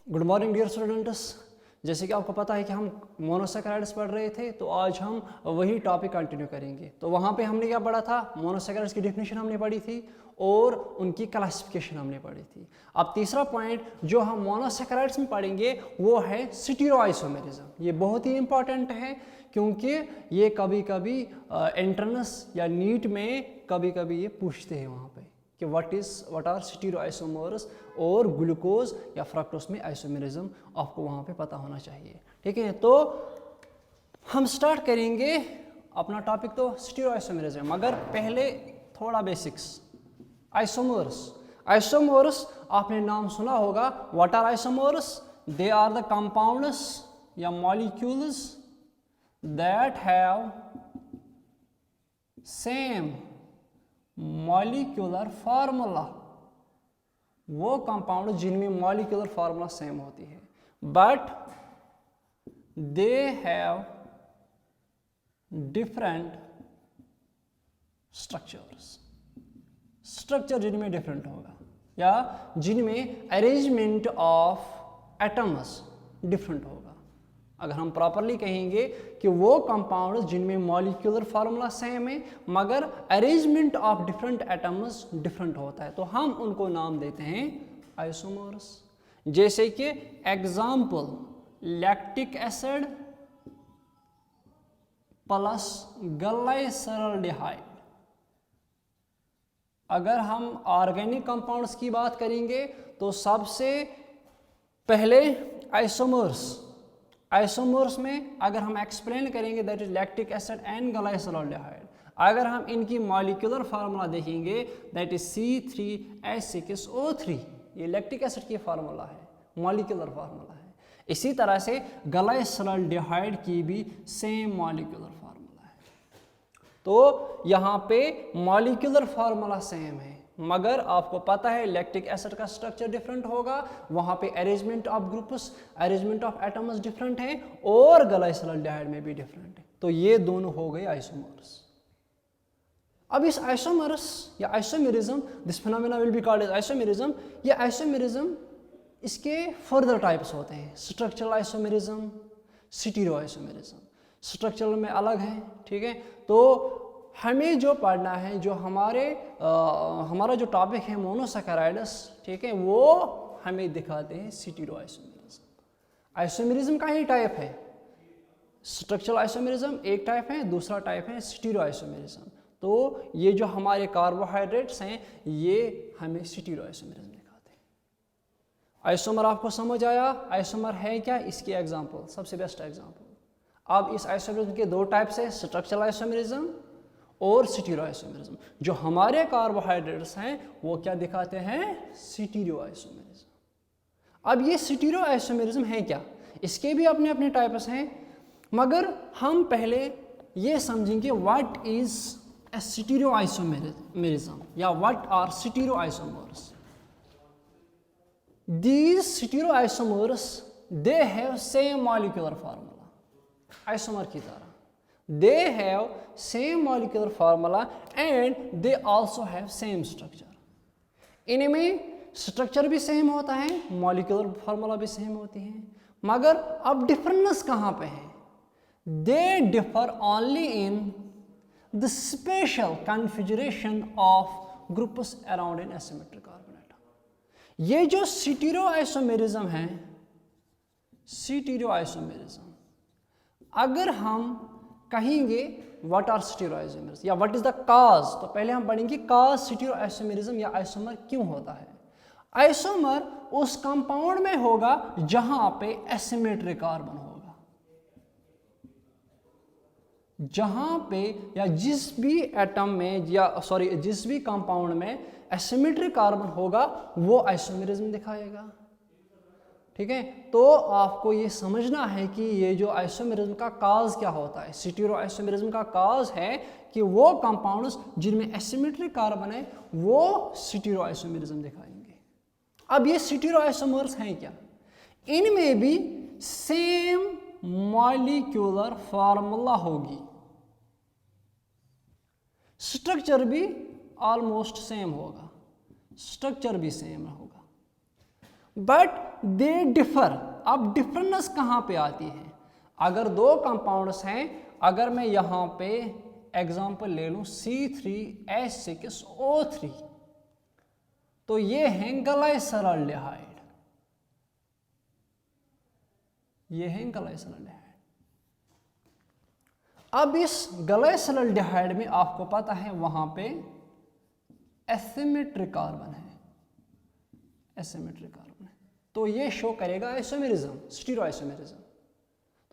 Good morning dear students. जैसे कि आपको पता है कि हम मोनोसैकेराइड्स पढ़ रहे थे, तो आज हम वही टॉपिक कंटिन्यू करेंगे। तो वहाँ पे हमने क्या पढ़ा था, मोनोसैकेराइड्स की डेफिनेशन हमने पढ़ी थी और उनकी क्लासिफिकेशन हमने पढ़ी थी। अब तीसरा पॉइंट जो हम मोनोसैकेराइड्स में पढ़ेंगे वो है स्टीरियोआइसोमेरिज्म। ये बहुत ही इंपॉर्टेंट है क्योंकि ये कभी कभी एंट्रेंस या नीट में कभी कभी ये पूछते हैं वहाँ पे कि व्हाट आर स्टीरियोआइसोमर्स और ग्लूकोज या फ्रक्टोज में आइसोमेरिज्म आपको वहाँ पे पता होना चाहिए। ठीक है, तो हम स्टार्ट करेंगे अपना टॉपिक तो स्टीरियोआइसोमेरिज्म, मगर पहले थोड़ा बेसिक्स। आइसोमर्स आपने नाम सुना होगा। What are isomers? They are the compounds या molecules that have same molecular formula. वो कंपाउंड जिनमें मॉलिक्यूलर फार्मूला सेम होती है, but they have different structure जिनमें डिफरेंट होगा या जिनमें अरेंजमेंट ऑफ एटम्स डिफरेंट होगा। अगर हम प्रॉपरली कहेंगे कि वो कंपाउंड जिनमें मॉलिक्यूलर फार्मूला सेम है मगर arrangement of different atoms different होता है, तो हम उनको नाम देते हैं आइसोमर्स। जैसे कि example, lactic acid plus glyceraldehyde. अगर हम ऑर्गेनिक कंपाउंड्स की बात करेंगे तो सबसे पहले आइसोमर्स में अगर हम एक्सप्लेन करेंगे that is lactic acid and glyceraldehyde. अगर हम इनकी मॉलिक्यूलर फार्मूला देखेंगे दैट इज C3H6O3। ये लैक्टिक एसिड की फार्मूला है, मॉलिक्यूलर फार्मूला है। इसी तरह से ग्लाइसरल्डिहाइड की भी सेम मॉलिक्यूलर फार्मूला है। तो यहाँ पे मॉलिक्यूलर फार्मूला सेम है मगर आपको पता है लैक्टिक एसिड का स्ट्रक्चर डिफरेंट होगा, वहाँ पे arrangement of groups, arrangement of atoms different है और ग्लाइसरल्डिहाइड में भी डिफरेंट है। तो ये दोनों हो गए आइसोमर्स। अब इस आइसोमर्स या isomerism, this phenomena will be called as isomerism. ये आइसोमेरिज्म इसके फर्दर टाइप्स होते हैं, स्ट्रक्चरल आइसोमेरिज्म, स्टीरियोआइसोमेरिज्म। स्ट्रक्चरल में अलग है, ठीक है। तो हमें जो पढ़ना है, जो हमारा जो टॉपिक है मोनोसैकेराइड्स, ठीक है, वो हमें दिखाते हैं स्टीरियोआइसोमेरिज्म। आइसोमेरिज्म का ही टाइप है, स्ट्रक्चरल आइसोमेरिज्म एक टाइप है, दूसरा टाइप है स्टीरियोआइसोमेरिज्म। तो ये जो हमारे कार्बोहाइड्रेट्स हैं ये हमें स्टीरियोआइसोमेरिज्म दिखाते हैं। आइसोमर आपको समझ आया? आइसोमर है क्या? इसकी एग्जांपल, सबसे बेस्ट एग्जांपल। अब इस आइसोमेरिज्म के दो टाइप्स है, स्ट्रक्चरल आइसोमेरिज्म और स्टीरियोआइसोमेरिज्म। जो हमारे कार्बोहाइड्रेट्स हैं वो क्या दिखाते हैं? स्टीरियोआइसोमेरिज्म। अब ये स्टीरियोआइसोमेरिज्म है क्या? इसके भी अपने अपने टाइप्स हैं, मगर हम पहले ये समझेंगे व्हाट इज ए स्टीरियोआइसोमेरिज्म या what are stereoisomers. These stereoisomers they have same molecular formula, isomer की तरह। They have same molecular formula and they also have same structure। इनमें स्ट्रक्चर भी सेम होता है, मॉलिक्यूलर फार्मूला भी सेम होती है, मगर अब डिफरेंस कहाँ पे है? They differ only in the special configuration of groups around an asymmetric carbon atom। ये जो स्टीरियोआइसोमेरिज्म है, स्टीरियोआइसोमेरिज्म, अगर हम कहेंगे व्हाट आर स्टीरियोआइसोमर्स या व्हाट इज द काज, तो पहले हम पढ़ेंगे काज स्टीरियोआइसोमेरिज्म या आइसोमर क्यों होता है। आइसोमर उस कंपाउंड में होगा जहां पे एसिमेट्रिक कार्बन होगा, जहां पे या जिस भी एटम में या जिस भी कंपाउंड में एसिमेट्रिक कार्बन होगा वो आइसोमेरिज्म दिखाएगा। ठीक है, तो आपको ये समझना है कि ये जो आइसोमेरिज्म का काज क्या होता है। स्टीरियोआइसोमेरिज्म का काज है कि वो कंपाउंड्स जिनमें एसिमेट्रिक कार्बन है वो स्टीरियोआइसोमेरिज्म दिखाएंगे। अब ये स्टीरियोआइसोमर्स हैं क्या? इनमें भी सेम मॉलिक्यूलर फार्मूला होगी, स्ट्रक्चर भी ऑलमोस्ट सेम होगा, स्ट्रक्चर भी सेम होगा, बट दे डिफर। अब डिफरेंस कहाँ पे आती है? अगर दो कंपाउंड्स हैं, अगर मैं यहाँ पे एग्जांपल ले लूँ C3H6O3, तो ये हैं ग्लाइसरॉल्डिहाइड, ये हैं ग्लाइसरॉल्डिहाइड। अब इस ग्लाइसरॉल्डिहाइड में आपको पता है वहां पे एसिमेट्रिक कार्बन है, एसिमेट्रिक कार्बन है, तो ये शो करेगा आइसोमेरिज्म, स्टीरियोआइसोमेरिज्म।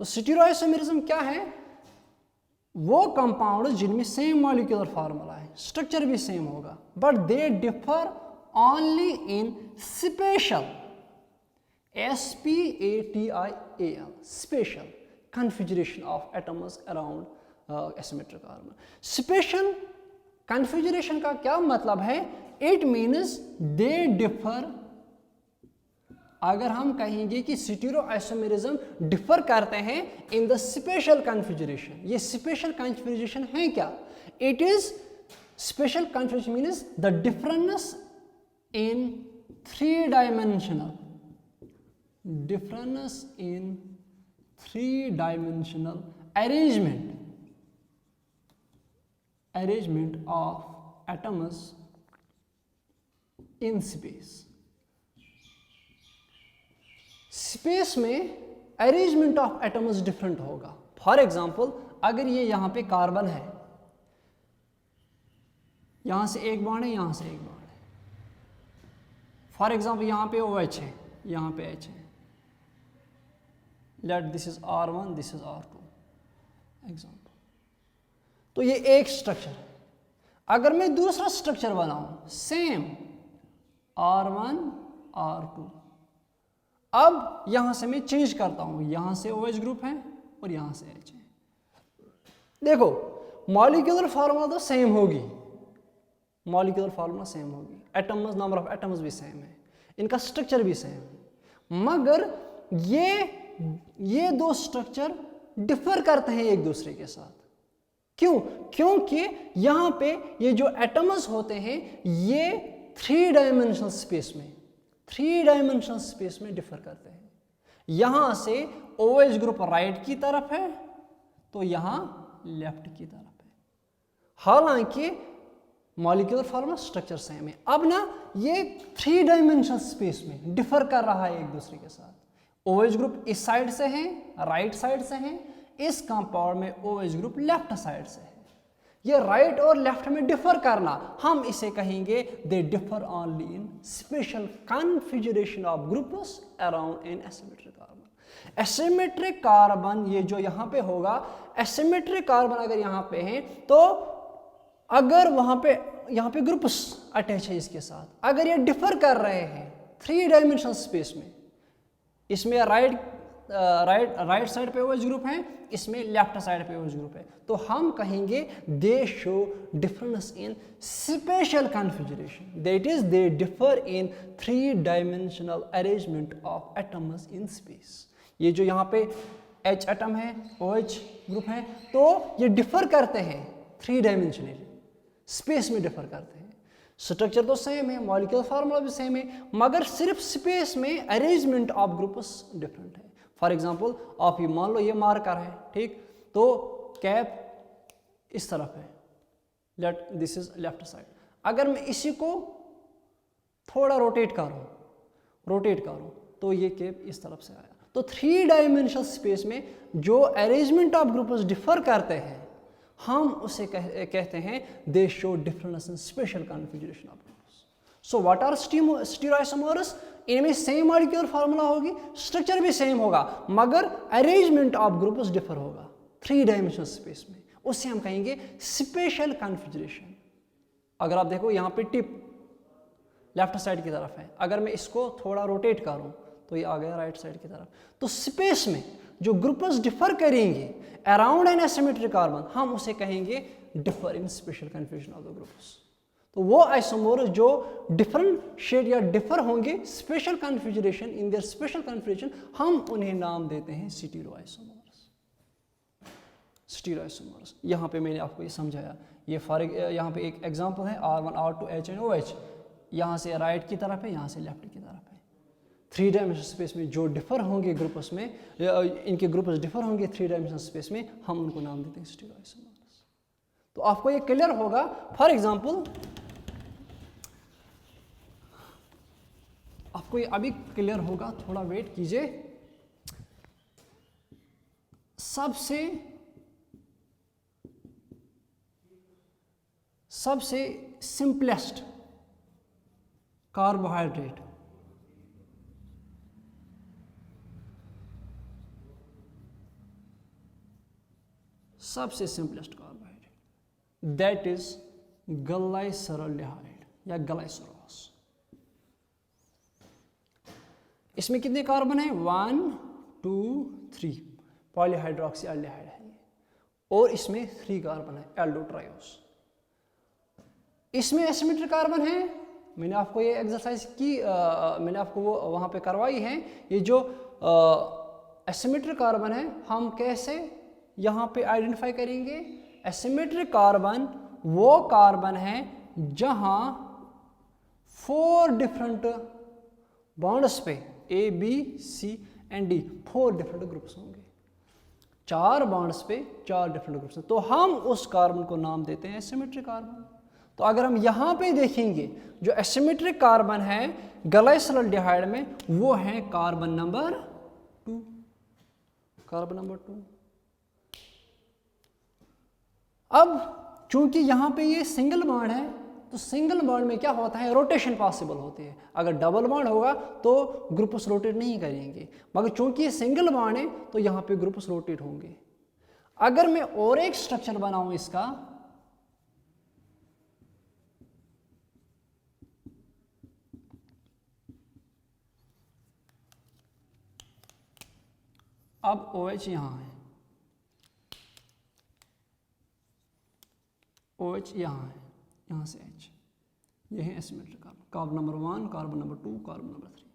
तो स्टीरियोआइसोमेरिज्म क्या है? वो कंपाउंड जिनमें सेम मॉलिक्यूलर फार्मूला है, स्ट्रक्चर भी सेम होगा, but they differ only in special, SPATIAL, special configuration of atoms around asymmetric carbon. Special configuration का क्या मतलब है? It means they differ। अगर हम कहेंगे कि स्टीरियोआइसोमेरिज्म डिफर करते हैं इन द स्पेशल कॉन्फ़िगरेशन, ये स्पेशल कॉन्फ़िगरेशन है क्या? It is special configuration means the difference in 3 dimensional, difference in 3-dimensional arrangement of atoms in space। Space में अरेंजमेंट ऑफ एटम्स डिफरेंट होगा। फॉर एग्जाम्पल, अगर ये यहां पे कार्बन है, यहां से एक बॉन्ड है, यहां से एक बॉन्ड है। फॉर एग्जाम्पल यहां पे OH है, यहां पे H है। Let this is R1, this is R2 example. तो ये एक स्ट्रक्चर है। अगर मैं दूसरा स्ट्रक्चर बनाऊं सेम R1 R2, अब यहां से मैं चेंज करता हूं, यहां से OH ग्रुप है और यहां से H है। देखो मॉलिक्यूलर फार्मूला तो सेम होगी, मॉलिक्यूलर फार्मूला सेम होगी, एटम्स, नंबर ऑफ एटम्स भी सेम है, इनका स्ट्रक्चर भी सेम है, मगर ये दो स्ट्रक्चर डिफर करते हैं एक दूसरे के साथ। क्यों? क्योंकि यहां पे ये जो एटम्स होते हैं ये 3-डायमेंशनल स्पेस में डिफर करते हैं। यहां से OH ग्रुप राइट की तरफ है तो यहां लेफ्ट की तरफ है, हालांकि मॉलिक्यूलर फार्मूला स्ट्रक्चर सेम है। अब ना ये 3-डायमेंशनल स्पेस में डिफर कर रहा है एक दूसरे के साथ। OH ग्रुप इस साइड से है, राइट साइड से है, इस कंपाउंड में OH ग्रुप लेफ्ट साइड से है। ये राइट और लेफ्ट में डिफर करना, हम इसे कहेंगे they differ only in spatial configuration of groups around an asymmetric carbon. Asymmetric carbon ये जो यहाँ पे होगा, एसिमेट्रिक कार्बन अगर यहाँ पे है तो अगर वहां पे यहाँ पे ग्रुप्स अटैच है इसके साथ, अगर ये डिफर कर रहे हैं 3-डायमेंशनल स्पेस में, इसमें राइट साइड पे OH ग्रुप है, इसमें लेफ्ट साइड पे OH ग्रुप है, तो हम कहेंगे they show difference in spatial configuration, that is they differ in three dimensional arrangement of atoms in space. ये जो यहाँ पे H एटम है, OH ग्रुप है, तो ये डिफर करते हैं 3-डायमेंशनली, स्पेस में डिफर करते हैं। स्ट्रक्चर तो सेम है, मॉलिक्यूलर फार्मूला भी सेम है, मगर सिर्फ स्पेस में अरेंजमेंट ऑफ ग्रुप्स डिफरेंट है। फॉर एग्जांपल आप ये मान लो ये मार्कर है, ठीक, तो कैप इस तरफ है, let this is left side. अगर मैं इसी को थोड़ा रोटेट करूं तो ये कैप इस तरफ से आया। तो 3-डायमेंशनल स्पेस में जो अरेंजमेंट ऑफ ग्रुप्स डिफर करते हैं हम उसे कहते हैं they show difference in spatial configuration of groups. So what are stereoisomers? इनमें सेम मॉलिक्यूलर फार्मूला होगी, स्ट्रक्चर भी सेम होगा, मगर अरेंजमेंट ऑफ ग्रुप्स डिफर होगा 3-डायमेंशनल स्पेस में, उससे हम कहेंगे स्पेशल कॉन्फ़िगरेशन। अगर आप देखो यहाँ पे टिप लेफ्ट साइड की तरफ है, अगर मैं इसको थोड़ा रोटेट करूँ तो ये आ गया राइट साइड की तरफ। तो स्पेस में जो ग्रुप्स डिफर करेंगे अराउंड एन एसिमेट्रिक कार्बन, हम उसे कहेंगे differ in spatial configuration of the groups. तो वो आइसोमर्स जो डिफरेंशिएट या डिफर होंगे special configuration, in their special configuration, हम उन्हें नाम देते हैं स्टीरियोआइसोमर्स। स्टीरियोआइसोमर्स यहाँ पे मैंने आपको ये समझाया। ये यहाँ पे एक एग्जांपल है R1 R2 H and OH, यहाँ से राइट की तरफ है, यहाँ से लेफ्ट की तरफ है। 3 डायमेंशनल स्पेस में जो डिफर होंगे ग्रुप्स में, इनके ग्रुप्स डिफर होंगे 3 डायमेंशनल स्पेस में, हम उनको नाम देते हैं स्टीरियोआइसोमर्स। तो आपको ये क्लियर होगा। फॉर एग्जांपल आपको ये अभी क्लियर होगा, थोड़ा वेट कीजिए। सबसे सिंपलेस्ट कार्बोहाइड्रेट, सबसे सिंपलेस्ट कार्बोहाइड्रेट दैट इज ग्लाइसरॉल्डिहाइड या ग्लाइसरॉस। इसमें कितने कार्बन है? 1 2 3 पॉलीहाइड्रोक्सी एल्डिहाइड है ये, और इसमें 3 कार्बन है एल्डोट्रायोस। इसमें एसिमेट्रिक कार्बन है, मैंने आपको ये एक्सरसाइज की, मैंने आपको वो वहाँ पे करवाई है। ये जो एसिमेट्रिक कार्बन है हम कैसे यहाँ पे आइडेंटिफाई करेंगे? एसिमेट्रिक कार्बन वो कार्बन है जहाँ 4 डिफरेंट बॉन्ड्स पे A, B, C and D 4 different groups होंगे। 4 बॉन्ड्स पे 4 डिफरेंट ग्रुप्स हैं, तो हम उस कार्बन को नाम देते हैं एसिमेट्रिक कार्बन। तो अगर हम यहाँ पे देखेंगे जो एसिमेट्रिक कार्बन है ग्लाइसरॉल्डिहाइड में, वो है कार्बन नंबर 2, कार्बन नंबर 2। अब चूंकि यहाँ पे ये सिंगल बॉन्ड है, तो सिंगल बॉन्ड में क्या होता है? रोटेशन पॉसिबल होती है। अगर डबल बॉन्ड होगा तो ग्रुप्स रोटेट नहीं करेंगे, मगर चूंकि ये सिंगल बॉन्ड है तो यहाँ पे ग्रुप्स रोटेट होंगे। अगर मैं और एक स्ट्रक्चर बनाऊं इसका, अब OH यहाँ है, OH यहाँ है, यहाँ से H, ये है asymmetric carbon, carbon number 1, carbon number 2, carbon number 3।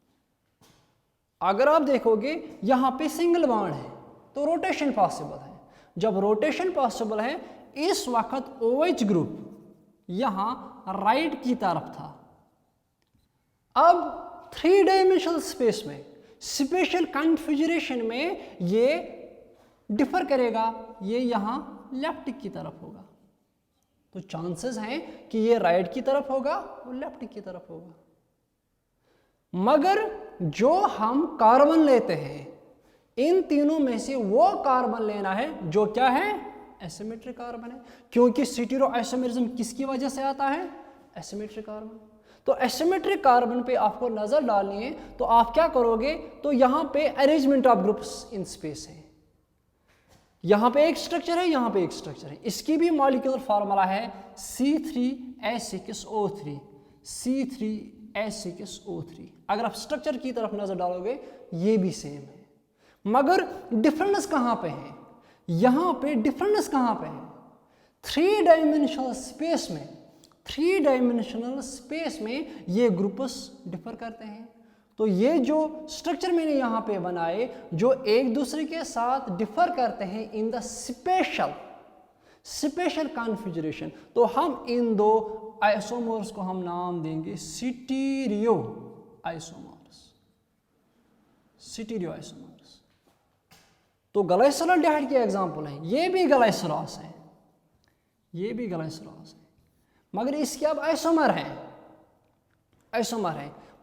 अगर आप देखोगे यहाँ पे सिंगल बॉन्ड है तो रोटेशन पॉसिबल है। जब रोटेशन पॉसिबल है, इस वक्त OH ग्रुप यहाँ राइट की तरफ था। अब 3 डायमेंशनल स्पेस में स्पेशल कॉन्फ़िगरेशन में ये डिफर करेगा, ये यहाँ लेफ्ट की तरफ होगा। तो चांसेस हैं कि ये राइट की तरफ होगा और लेफ्ट की तरफ होगा। मगर जो हम कार्बन लेते हैं, इन तीनों में से वो कार्बन लेना है जो क्या है? एसिमेट्रिक कार्बन है। क्योंकि स्टीरियोआइसोमेरिज्म किसकी वजह से आता है? Asymmetric carbon. तो एसिमेट्रिक कार्बन पे आपको नजर डालनी है, तो आप क्या करोगे? तो यहां पे arrangement of groups in space है, यहां पे एक स्ट्रक्चर है, यहां पे एक स्ट्रक्चर है। इसकी भी मॉलिक्यूलर फार्मूला है C3H6O3, C3H6O3। अगर आप स्ट्रक्चर की तरफ नजर डालोगे ये भी सेम है, मगर डिफरेंस कहां पे है? यहां पे डिफरेंस कहां पे है? 3 डायमेंशनल स्पेस में, 3 डायमेंशनल स्पेस में ये ग्रुप्स डिफर करते हैं। तो ये जो स्ट्रक्चर मैंने यहाँ पे बनाए, जो एक दूसरे के साथ डिफर करते हैं इन द स्पेशल कॉन्फ़िगरेशन, तो हम इन 2 आइसोमर्स को हम नाम देंगे स्टीरियो आइसोमर्स। तो ग्लाइसरॉल्डिहाइड के एग्जांपल हैं, ये भी ग्लाइसरॉस है, ये भी ग्लाइसरॉस है, मगर इसके अब आइसोमर हैं,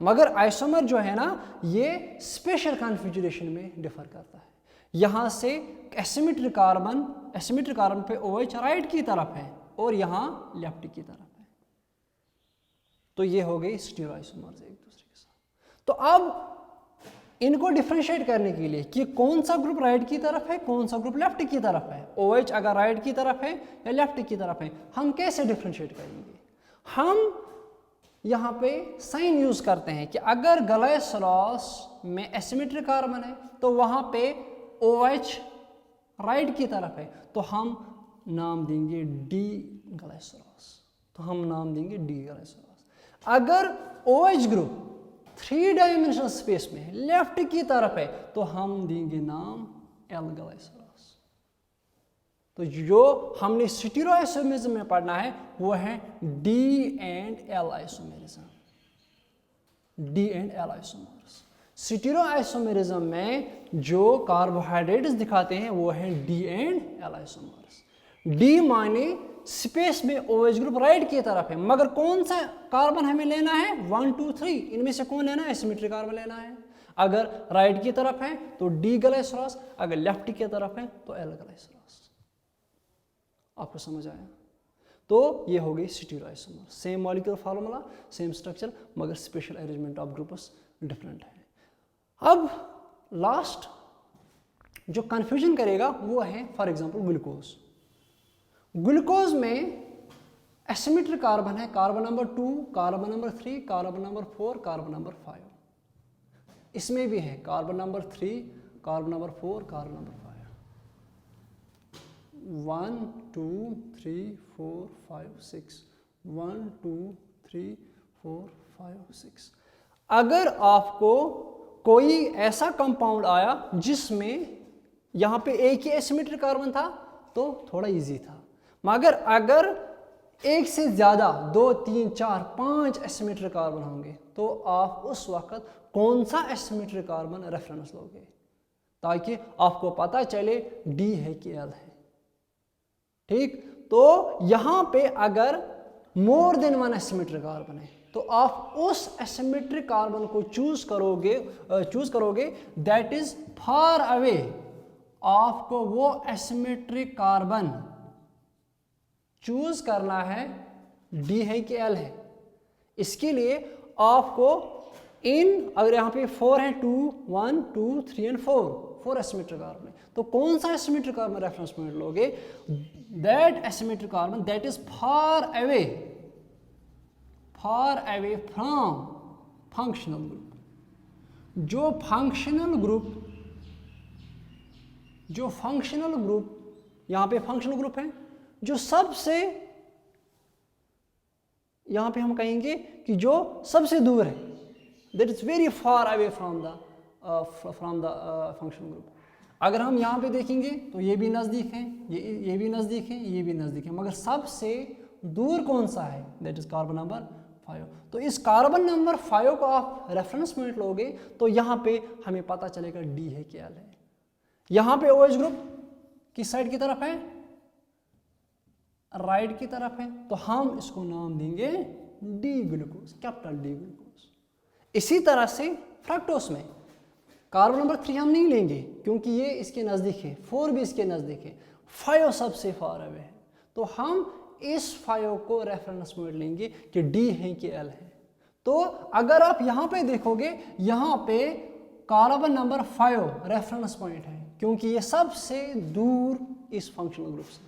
मगर आइसोमर जो है ना, ये स्पेशल कॉन्फ़िगरेशन में डिफर करता है। यहाँ से एसिमेट्रिक कार्बन पे OH राइट की तरफ है और यहाँ लेफ्ट की तरफ है। तो ये हो गई स्टीरियोआइसोमर्स एक दूसरे के साथ। तो अब इनको डिफरेंशिएट करने के लिए कि कौन सा ग्रुप राइट की तरफ है, कौन सा ग्रुप लेफ्ट की तरफ है, OH अगर राइट की तरफ है या लेफ्ट की तरफ है, हम कैसे डिफरेंशिएट करेंगे? हम यहाँ पे साइन यूज करते हैं कि अगर ग्लाइसरॉस में एसिमेट्रिक कार्बन है तो वहाँ पे OH राइट की तरफ है, तो हम नाम देंगे D ग्लाइसरॉस। अगर OH ग्रुप 3 डायमेंशनल स्पेस में लेफ्ट की तरफ है तो हम देंगे नाम L ग्लाइसरॉस। तो जो हमने स्टीरियोआइसोमेरिज्म में पढ़ना है वो है D and L isomerism, D and L isomers. Stereo isomerism में जो कार्बोहाइड्रेट्स दिखाते हैं वो है D and L isomers. D माने स्पेस में OH ग्रुप राइट की तरफ है, मगर कौन सा कार्बन हमें लेना है? 1 2 3 इनमें से कौन लेना है? एसिमेट्रिक कार्बन लेना है। अगर राइट की तरफ है तो डी ग्लाइसरॉस, अगर लेफ्ट की तरफ है तो एल ग्लाइसरॉस। आपको समझ आया? तो ये हो गई stereo isomer, same molecular formula, same structure, मगर spatial arrangement of groups different है। अब लास्ट जो कंफ्यूजन करेगा वो है फॉर एग्जांपल ग्लूकोज। ग्लूकोज में एसिमेट्रिक कार्बन है, carbon number 2, carbon number 3, carbon number 4, carbon number 5। इसमें भी है carbon number 3, carbon number 4, carbon number 5। 1 2 3 4 5 6 1 2 3 4 5 6। अगर आपको कोई ऐसा कंपाउंड आया जिसमें यहां पे एक ही एसिमेट्रिक कार्बन था तो थोड़ा इजी था, मगर अगर एक से ज्यादा 2 3 4 5 एसिमेट्रिक कार्बन होंगे तो आप उस वक्त कौन सा एसिमेट्रिक कार्बन रेफरेंस लोगे, ताकि आपको पता चले डी है कि एल है। ठीक, तो यहां पे अगर मोर देन 1 एसिमेट्रिक कार्बन है तो आप उस एसिमेट्रिक कार्बन को चूज करोगे दैट इज फार अवे। आपको वो एसिमेट्रिक कार्बन चूज करना है, डी है कि एल है। इसके लिए आपको अगर यहाँ पे 4 है, 2 1 2 3 एंड 4 एसिमेट्रिक कार्बन है, तो कौन सा एसिमेट्रिक कार्बन रेफरेंस पॉइंट लोगे? That asymmetric carbon that is far away from functional group. जो फंक्शनल ग्रुप यहाँ पे फंक्शनल ग्रुप है, जो सबसे यहां पे हम कहेंगे कि जो सबसे दूर है, that is very far away from the functional group. अगर हम यहाँ पे देखेंगे तो ये भी नज़दीक है, ये भी नज़दीक है, ये भी नज़दीक है, मगर सबसे दूर कौन सा है? That is carbon number 5। तो इस कार्बन नंबर 5 को आप रेफरेंस पॉइंट लोगे तो यहाँ पे हमें पता चलेगा डी है कि एल है। यहाँ पे OH ग्रुप किस साइड की तरफ है? राइट की तरफ है, तो हम इसको नाम देंगे D glucose, capital D glucose. इसी तरह से फ्रक्टोज में कार्बन नंबर 3 हम नहीं लेंगे क्योंकि ये इसके नज़दीक है, 4 भी इसके नज़दीक है, 5 सबसे फार अवे है, तो हम इस 5 को रेफरेंस पॉइंट लेंगे कि डी है कि एल है। तो अगर आप यहाँ पे देखोगे, यहाँ पे कार्बन नंबर 5 रेफरेंस पॉइंट है क्योंकि ये सबसे दूर इस फंक्शनल ग्रुप से।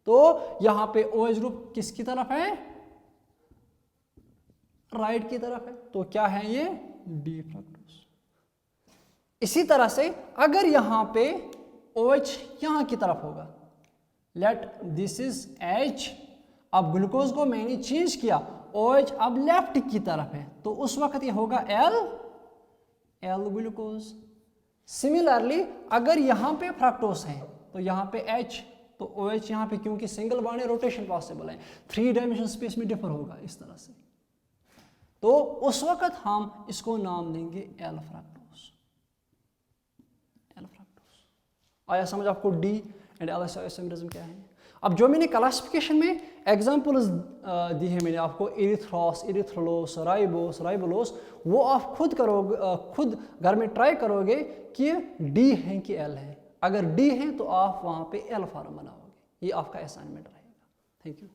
तो यहाँ पे OH ग्रुप किसकी तरफ है? राइट की तरफ है, तो क्या है ये? D fructose. इसी तरह से अगर यहाँ पे OH यहाँ की तरफ होगा, लेट दिस इज H, अब ग्लूकोज को मैंने चेंज किया, OH अब लेफ्ट की तरफ है, तो उस वक्त ये होगा एल ग्लूकोज। सिमिलरली अगर यहाँ पे फ्रक्टोज है तो यहाँ पे H, तो OH यहाँ पे क्योंकि सिंगल बॉन्ड है, रोटेशन पॉसिबल है, 3 डायमेंशन स्पेस में डिफर होगा इस तरह से, तो उस वक्त हम इसको नाम देंगे एल फ्रक्टोज। आया समझ आपको डी एंड एल आइसोमेरिज्म क्या है? अब जो मैंने क्लासिफिकेशन में एग्जांपल्स दी है मैंने आपको, एरिथ्रोस, एरिथ्रोलोस, राइबोस, राइबोलोस, वो आप खुद घर में ट्राई करोगे कि डी है कि एल है। अगर डी है तो आप वहाँ पे एल फॉर्म बनाओगे। ये आपका असाइनमेंट रहेगा। Thank you.